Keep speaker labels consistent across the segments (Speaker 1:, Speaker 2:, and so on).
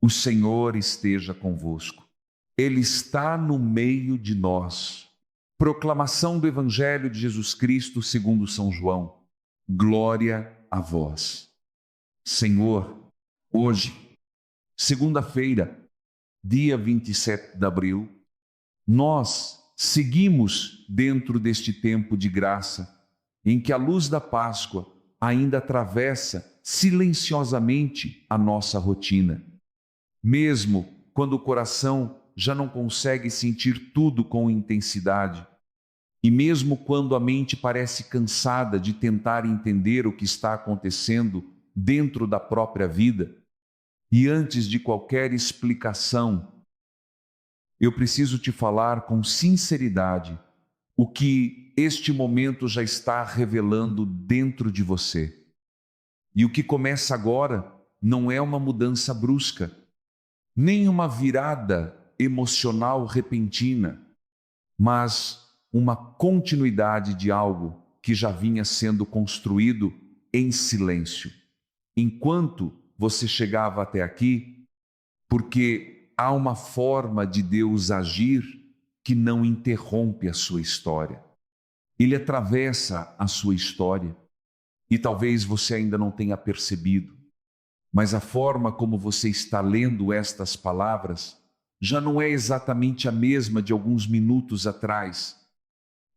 Speaker 1: O Senhor esteja convosco. Ele está no meio de nós. Proclamação do Evangelho de Jesus Cristo segundo São João. Glória a vós. Senhor, hoje, segunda-feira, dia 27 de abril, nós seguimos dentro deste tempo de graça, em que a luz da Páscoa ainda atravessa silenciosamente a nossa rotina. Mesmo quando o coração já não consegue sentir tudo com intensidade, e mesmo quando a mente parece cansada de tentar entender o que está acontecendo dentro da própria vida, e antes de qualquer explicação, eu preciso te falar com sinceridade o que este momento já está revelando dentro de você. E o que começa agora não é uma mudança brusca, nem uma virada emocional repentina, mas uma continuidade de algo que já vinha sendo construído em silêncio, enquanto você chegava até aqui, porque há uma forma de Deus agir que não interrompe a sua história. Ele atravessa a sua história e talvez você ainda não tenha percebido, mas a forma como você está lendo estas palavras já não é exatamente a mesma de alguns minutos atrás.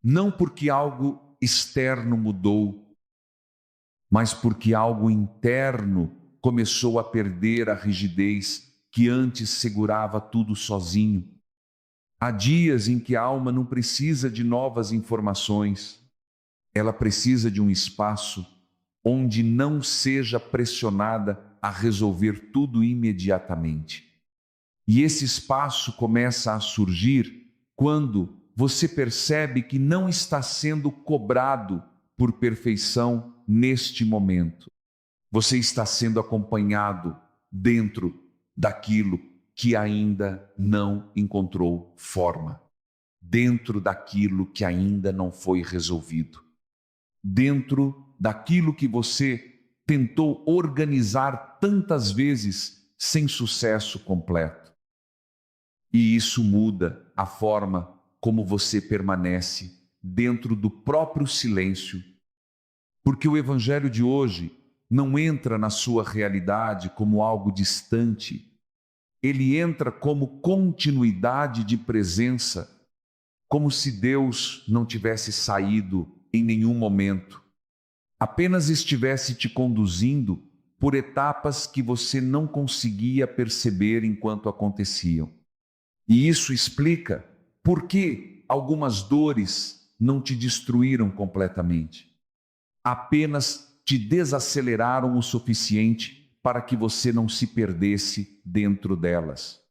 Speaker 1: Não porque algo externo mudou, mas porque algo interno começou a perder a rigidez que antes segurava tudo sozinho. Há dias em que a alma não precisa de novas informações, ela precisa de um espaço onde não seja pressionada a resolver tudo imediatamente. E esse espaço começa a surgir quando você percebe que não está sendo cobrado por perfeição neste momento. Você está sendo acompanhado dentro daquilo que ainda não encontrou forma, dentro daquilo que ainda não foi resolvido, dentro daquilo que você tentou organizar tantas vezes sem sucesso completo. E isso muda a forma como você permanece dentro do próprio silêncio, porque o Evangelho de hoje não entra na sua realidade como algo distante, ele entra como continuidade de presença, como se Deus não tivesse saído em nenhum momento, apenas estivesse te conduzindo por etapas que você não conseguia perceber enquanto aconteciam. E isso explica por que algumas dores não te destruíram completamente. Apenas te desaceleraram o suficiente para que você não se perdesse dentro delas.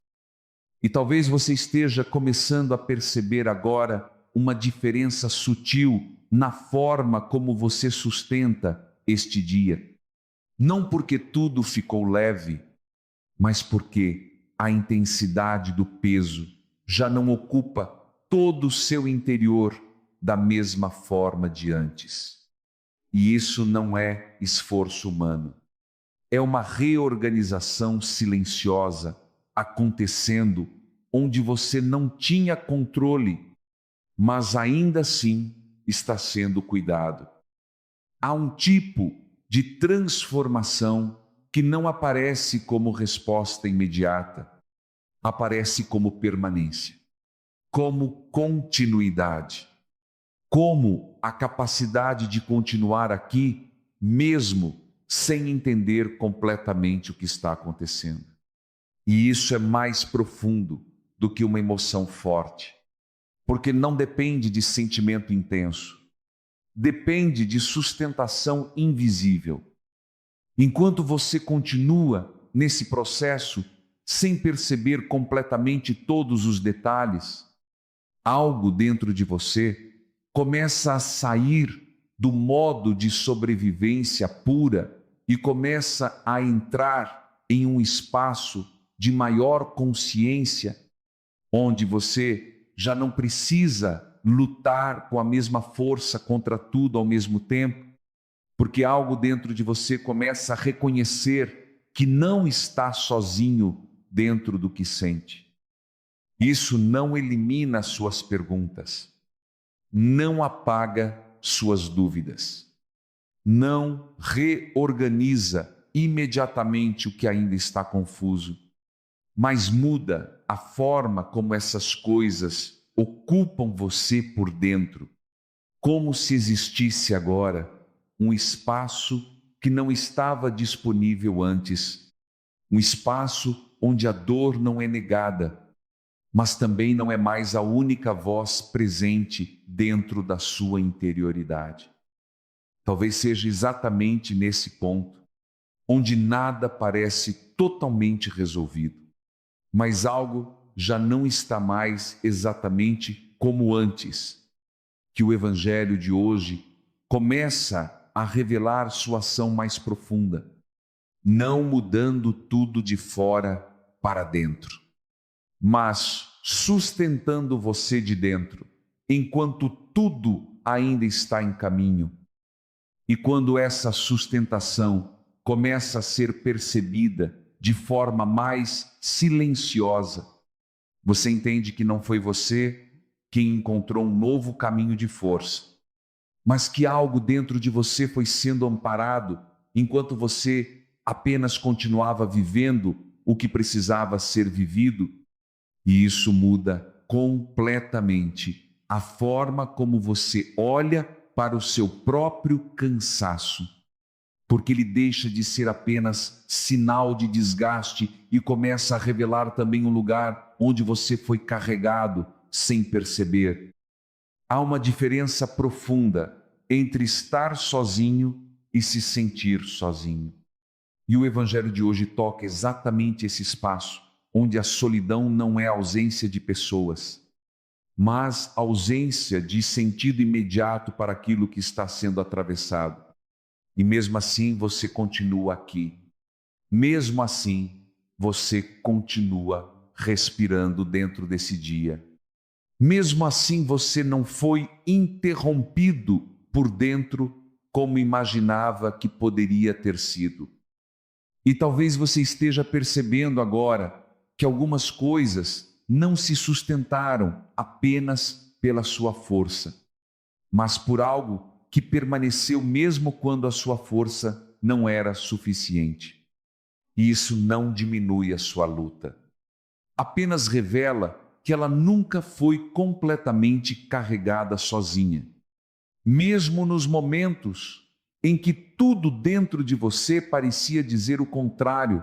Speaker 1: E talvez você esteja começando a perceber agora uma diferença sutil na forma como você sustenta este dia. Não porque tudo ficou leve, mas porque a intensidade do peso já não ocupa todo o seu interior da mesma forma de antes. E isso não é esforço humano. É uma reorganização silenciosa acontecendo onde você não tinha controle, mas ainda assim está sendo cuidado. Há um tipo de transformação que não aparece como resposta imediata, aparece como permanência, como continuidade, como a capacidade de continuar aqui, mesmo sem entender completamente o que está acontecendo. E isso é mais profundo do que uma emoção forte, porque não depende de sentimento intenso, depende de sustentação invisível. Enquanto você continua nesse processo, sem perceber completamente todos os detalhes, algo dentro de você começa a sair do modo de sobrevivência pura e começa a entrar em um espaço de maior consciência, onde você já não precisa lutar com a mesma força contra tudo ao mesmo tempo, porque algo dentro de você começa a reconhecer que não está sozinho dentro do que sente. Isso não elimina suas perguntas, não apaga suas dúvidas, não reorganiza imediatamente o que ainda está confuso, mas muda a forma como essas coisas ocupam você por dentro, como se existisse agora um espaço que não estava disponível antes, um espaço onde a dor não é negada, mas também não é mais a única voz presente dentro da sua interioridade. Talvez seja exatamente nesse ponto, onde nada parece totalmente resolvido, mas algo já não está mais exatamente como antes, que o Evangelho de hoje começa a revelar sua ação mais profunda, não mudando tudo de fora para dentro, mas sustentando você de dentro, enquanto tudo ainda está em caminho. E quando essa sustentação começa a ser percebida de forma mais silenciosa, você entende que não foi você quem encontrou um novo caminho de força, mas que algo dentro de você foi sendo amparado enquanto você apenas continuava vivendo o que precisava ser vivido. E isso muda completamente a forma como você olha para o seu próprio cansaço, porque ele deixa de ser apenas sinal de desgaste e começa a revelar também um lugar onde você foi carregado sem perceber. Há uma diferença profunda entre estar sozinho e se sentir sozinho. E o Evangelho de hoje toca exatamente esse espaço, onde a solidão não é ausência de pessoas, mas ausência de sentido imediato para aquilo que está sendo atravessado. E mesmo assim você continua aqui. Mesmo assim você continua respirando dentro desse dia. Mesmo assim você não foi interrompido por dentro como imaginava que poderia ter sido. E talvez você esteja percebendo agora que algumas coisas não se sustentaram apenas pela sua força, mas por algo que permaneceu mesmo quando a sua força não era suficiente. E isso não diminui a sua luta. Apenas revela que ela nunca foi completamente carregada sozinha. Mesmo nos momentos em que tudo dentro de você parecia dizer o contrário,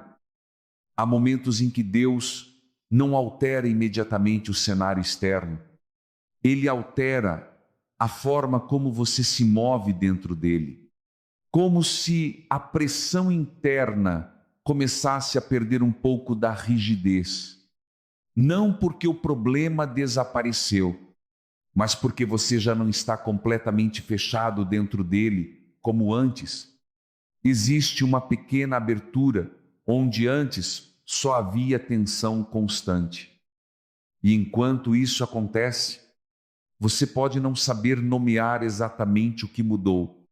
Speaker 1: há momentos em que Deus não altera imediatamente o cenário externo. Ele altera a forma como você se move dentro dele. Como se a pressão interna começasse a perder um pouco da rigidez. Não porque o problema desapareceu, mas porque você já não está completamente fechado dentro dele como antes. Existe uma pequena abertura onde antes só havia tensão constante. E enquanto isso acontece, você pode não saber nomear exatamente o que mudou,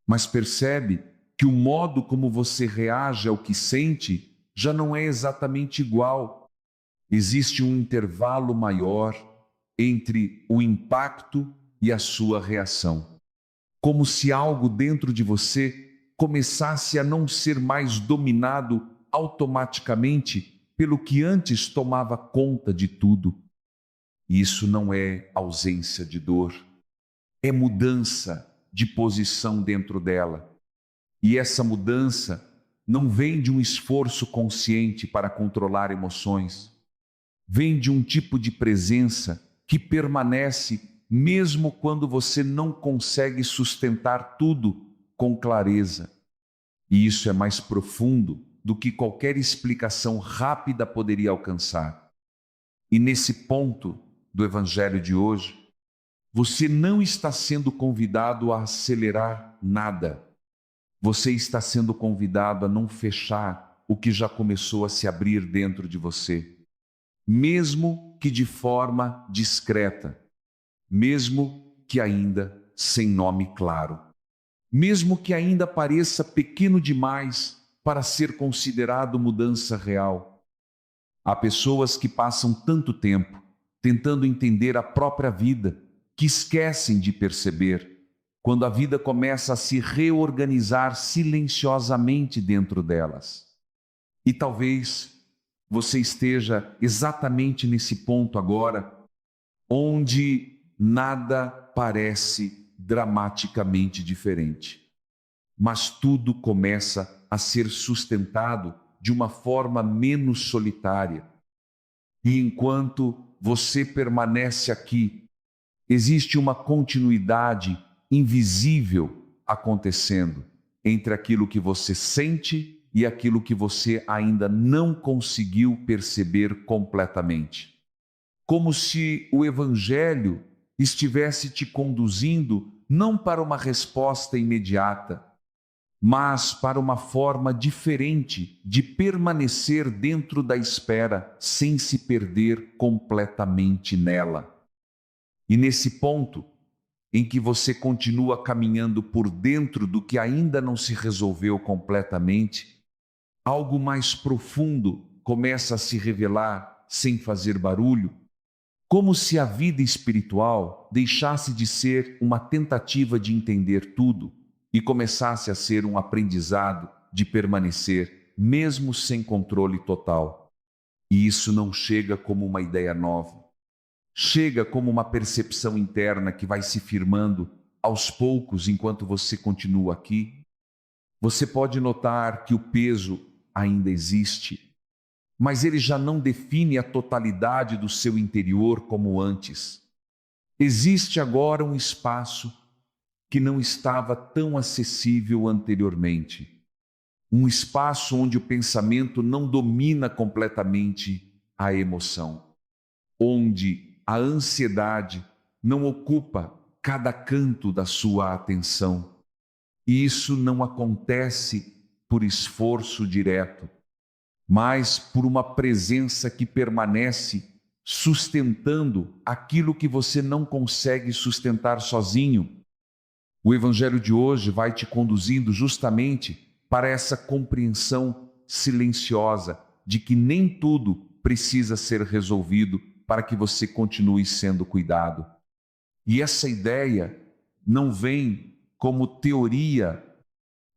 Speaker 1: mas percebe que o modo como você reage ao que sente já não é exatamente igual. Existe um intervalo maior entre o impacto e a sua reação. Como se algo dentro de você começasse a não ser mais dominado automaticamente pelo que antes tomava conta de tudo. Isso não é ausência de dor, é mudança de posição dentro dela. E essa mudança não vem de um esforço consciente para controlar emoções, vem de um tipo de presença que permanece mesmo quando você não consegue sustentar tudo com clareza. E isso é mais profundo do que qualquer explicação rápida poderia alcançar. E nesse ponto do Evangelho de hoje, você não está sendo convidado a acelerar nada. Você está sendo convidado a não fechar o que já começou a se abrir dentro de você, mesmo que de forma discreta, mesmo que ainda sem nome claro, mesmo que ainda pareça pequeno demais para ser considerado mudança real. Há pessoas que passam tanto tempo tentando entender a própria vida que esquecem de perceber quando a vida começa a se reorganizar silenciosamente dentro delas. E talvez você esteja exatamente nesse ponto agora, onde nada parece dramaticamente diferente, mas tudo começa a ser sustentado de uma forma menos solitária. E enquanto você permanece aqui, existe uma continuidade invisível acontecendo entre aquilo que você sente e aquilo que você ainda não conseguiu perceber completamente. Como se o Evangelho estivesse te conduzindo não para uma resposta imediata, mas para uma forma diferente de permanecer dentro da espera sem se perder completamente nela. E nesse ponto em que você continua caminhando por dentro do que ainda não se resolveu completamente, algo mais profundo começa a se revelar sem fazer barulho, como se a vida espiritual deixasse de ser uma tentativa de entender tudo e começasse a ser um aprendizado de permanecer, mesmo sem controle total. E isso não chega como uma ideia nova. Chega como uma percepção interna que vai se firmando aos poucos enquanto você continua aqui. Você pode notar que o peso ainda existe, mas ele já não define a totalidade do seu interior como antes. Existe agora um espaço que não estava tão acessível anteriormente. Um espaço onde o pensamento não domina completamente a emoção, onde a ansiedade não ocupa cada canto da sua atenção. E isso não acontece por esforço direto, mas por uma presença que permanece sustentando aquilo que você não consegue sustentar sozinho. O Evangelho de hoje vai te conduzindo justamente para essa compreensão silenciosa de que nem tudo precisa ser resolvido para que você continue sendo cuidado. E essa ideia não vem como teoria,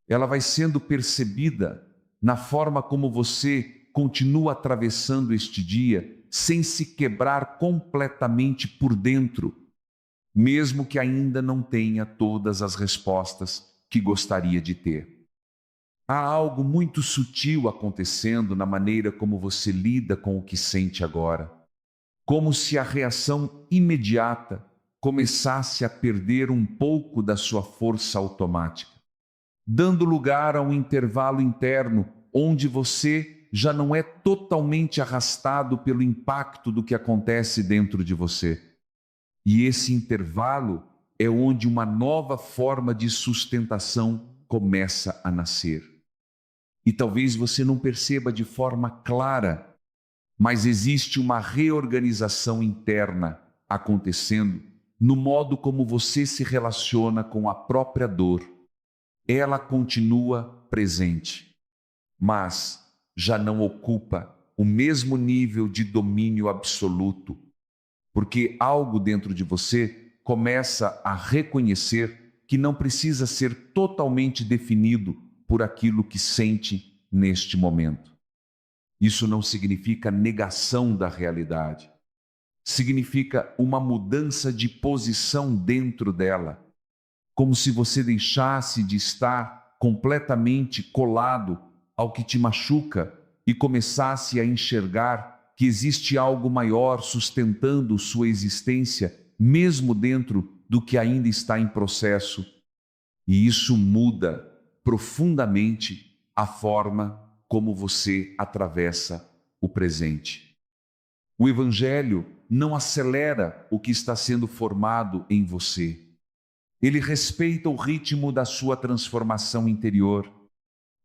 Speaker 1: ela vai sendo percebida na forma como você continua atravessando este dia sem se quebrar completamente por dentro, mesmo que ainda não tenha todas as respostas que gostaria de ter. Há algo muito sutil acontecendo na maneira como você lida com o que sente agora, como se a reação imediata começasse a perder um pouco da sua força automática, dando lugar a um intervalo interno onde você já não é totalmente arrastado pelo impacto do que acontece dentro de você. E esse intervalo é onde uma nova forma de sustentação começa a nascer. E talvez você não perceba de forma clara, mas existe uma reorganização interna acontecendo no modo como você se relaciona com a própria dor. Ela continua presente, mas já não ocupa o mesmo nível de domínio absoluto, porque algo dentro de você começa a reconhecer que não precisa ser totalmente definido por aquilo que sente neste momento. Isso não significa negação da realidade. Significa uma mudança de posição dentro dela, como se você deixasse de estar completamente colado ao que te machuca e começasse a enxergar que existe algo maior sustentando sua existência, mesmo dentro do que ainda está em processo. E isso muda profundamente a forma como você atravessa o presente. O Evangelho não acelera o que está sendo formado em você. Ele respeita o ritmo da sua transformação interior.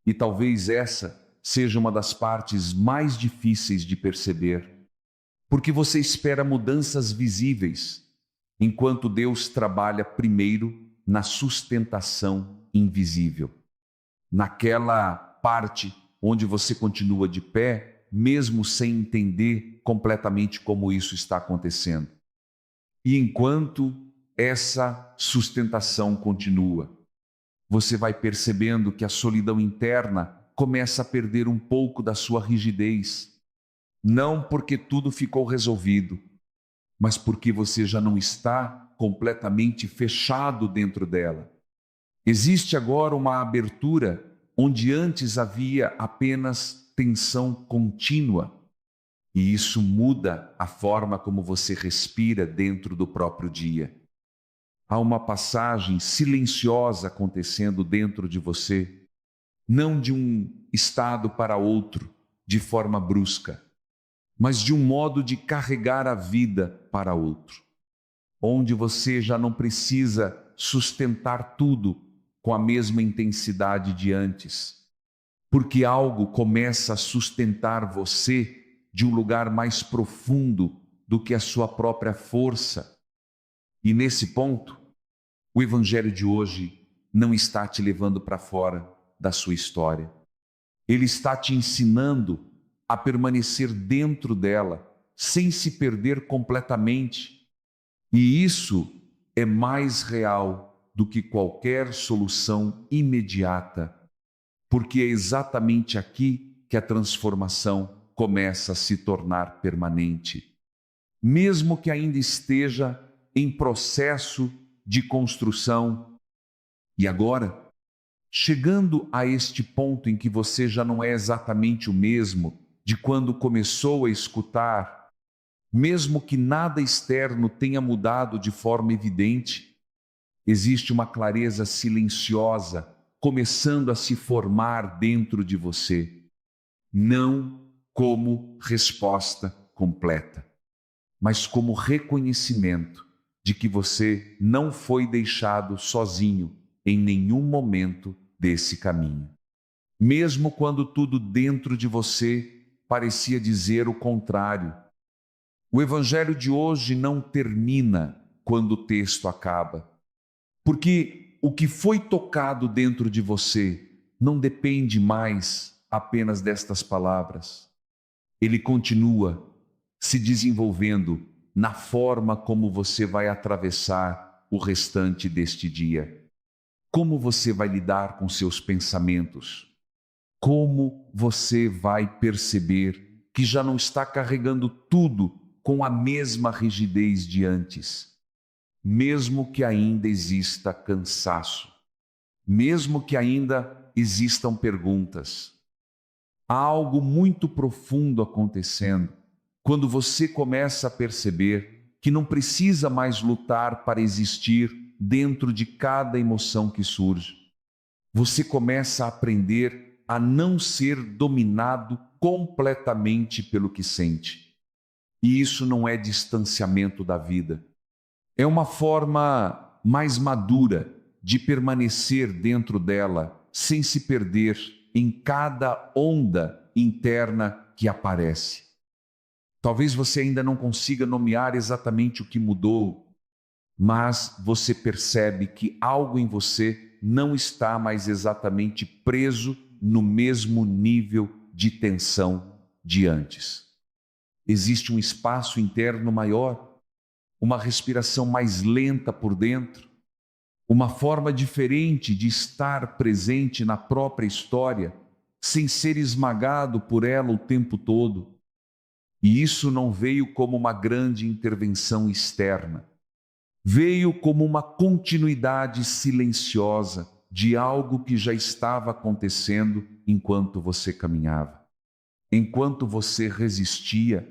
Speaker 1: E talvez essa seja uma das partes mais difíceis de perceber, porque você espera mudanças visíveis, enquanto Deus trabalha primeiro na sustentação invisível. Naquela parte onde você continua de pé, mesmo sem entender completamente como isso está acontecendo. E enquanto essa sustentação continua, você vai percebendo que a solidão interna começa a perder um pouco da sua rigidez. Não porque tudo ficou resolvido, mas porque você já não está completamente fechado dentro dela. Existe agora uma abertura onde antes havia apenas tensão contínua. E isso muda a forma como você respira dentro do próprio dia. Há uma passagem silenciosa acontecendo dentro de você, não de um estado para outro, de forma brusca, mas de um modo de carregar a vida para outro, onde você já não precisa sustentar tudo com a mesma intensidade de antes, porque algo começa a sustentar você de um lugar mais profundo do que a sua própria força. E nesse ponto, o Evangelho de hoje não está te levando para fora da sua história. Ele está te ensinando a permanecer dentro dela, sem se perder completamente. E isso é mais real do que qualquer solução imediata, porque é exatamente aqui que a transformação começa a se tornar permanente. Mesmo que ainda esteja em processo de construção. E agora, chegando a este ponto em que você já não é exatamente o mesmo de quando começou a escutar, mesmo que nada externo tenha mudado de forma evidente, existe uma clareza silenciosa começando a se formar dentro de você, não como resposta completa, mas como reconhecimento de que você não foi deixado sozinho em nenhum momento desse caminho. Mesmo quando tudo dentro de você parecia dizer o contrário. O Evangelho de hoje não termina quando o texto acaba, porque o que foi tocado dentro de você não depende mais apenas destas palavras. Ele continua se desenvolvendo na forma como você vai atravessar o restante deste dia. Como você vai lidar com seus pensamentos? Como você vai perceber que já não está carregando tudo com a mesma rigidez de antes? Mesmo que ainda exista cansaço, mesmo que ainda existam perguntas, há algo muito profundo acontecendo quando você começa a perceber que não precisa mais lutar para existir dentro de cada emoção que surge. Você começa a aprender a não ser dominado completamente pelo que sente. E isso não é distanciamento da vida. É uma forma mais madura de permanecer dentro dela, sem se perder em cada onda interna que aparece. Talvez você ainda não consiga nomear exatamente o que mudou, mas você percebe que algo em você não está mais exatamente preso no mesmo nível de tensão de antes. Existe um espaço interno maior, uma respiração mais lenta por dentro, uma forma diferente de estar presente na própria história, sem ser esmagado por ela o tempo todo. E isso não veio como uma grande intervenção externa. Veio como uma continuidade silenciosa de algo que já estava acontecendo enquanto você caminhava. Enquanto você resistia,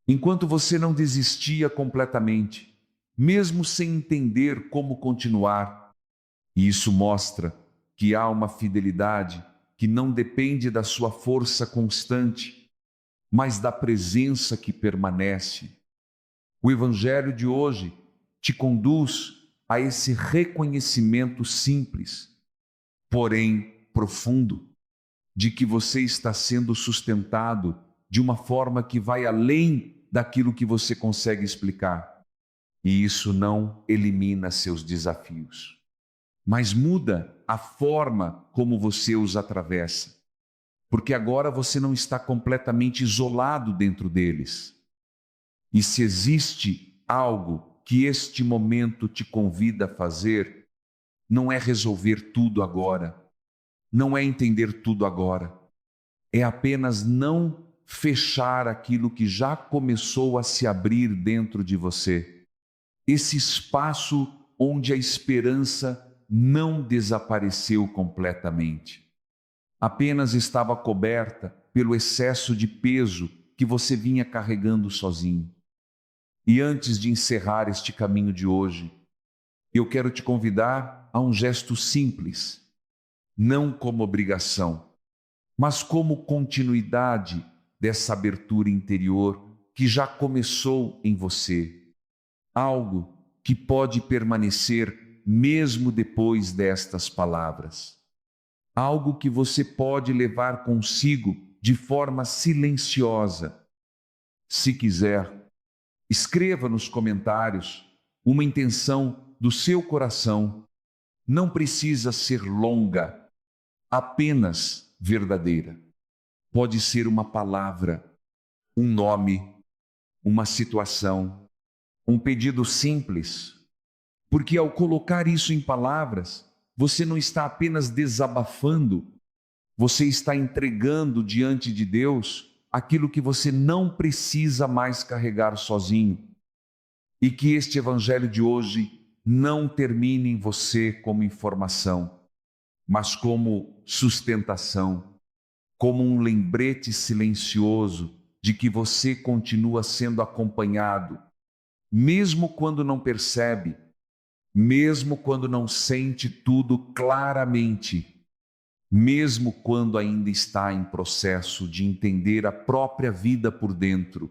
Speaker 1: enquanto você não desistia completamente, mesmo sem entender como continuar. E isso mostra que há uma fidelidade que não depende da sua força constante, mas da presença que permanece. O Evangelho de hoje te conduz a esse reconhecimento simples, porém profundo, de que você está sendo sustentado de uma forma que vai além daquilo que você consegue explicar. E isso não elimina seus desafios, mas muda a forma como você os atravessa. porque agora você não está completamente isolado dentro deles. E se existe algo que este momento te convida a fazer, não é resolver tudo agora, não é entender tudo agora, é apenas não fechar aquilo que já começou a se abrir dentro de você. Esse espaço onde a esperança não desapareceu completamente. Apenas estava coberta pelo excesso de peso que você vinha carregando sozinho. E antes de encerrar este caminho de hoje, eu quero te convidar a um gesto simples, não como obrigação, mas como continuidade dessa abertura interior que já começou em você. Algo que pode permanecer mesmo depois destas palavras. Algo que você pode levar consigo de forma silenciosa. Se quiser, escreva nos comentários uma intenção do seu coração. Não precisa ser longa, apenas verdadeira. Pode ser uma palavra, um nome, uma situação, um pedido simples, porque ao colocar isso em palavras, você não está apenas desabafando, você está entregando diante de Deus aquilo que você não precisa mais carregar sozinho. E que este evangelho de hoje não termine em você como informação, mas como sustentação, como um lembrete silencioso de que você continua sendo acompanhado, mesmo quando não percebe, mesmo quando não sente tudo claramente, mesmo quando ainda está em processo de entender a própria vida por dentro.